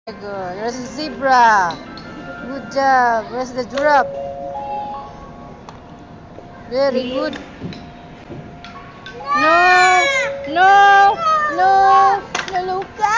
Good. There's the zebra. Good job. Where's the giraffe? Very good. No, no, no, no, Luca.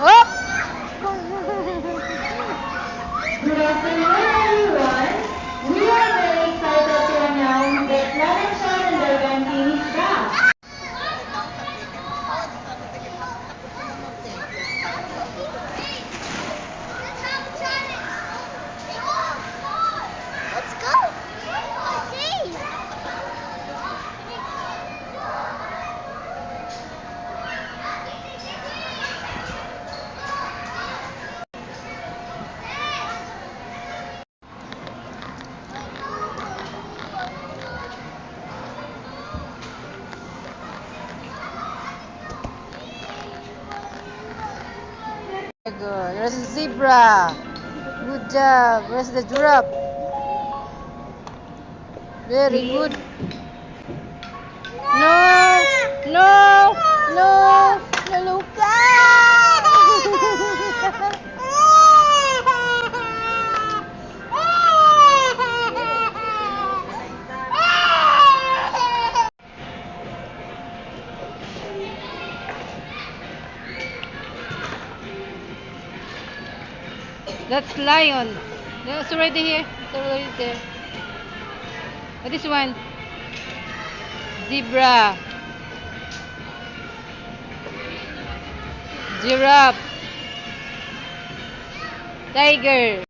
Oh! Good afternoon, everyone. We are very excited to announce that Clarence and Dargantin is back. Let's go! See! Good. There's the zebra. Good job. Where's the giraffe? Very good. No, no, no, no, Luca. That's lion. That's already here. It's already there. What is one? Zebra. Giraffe. Tiger.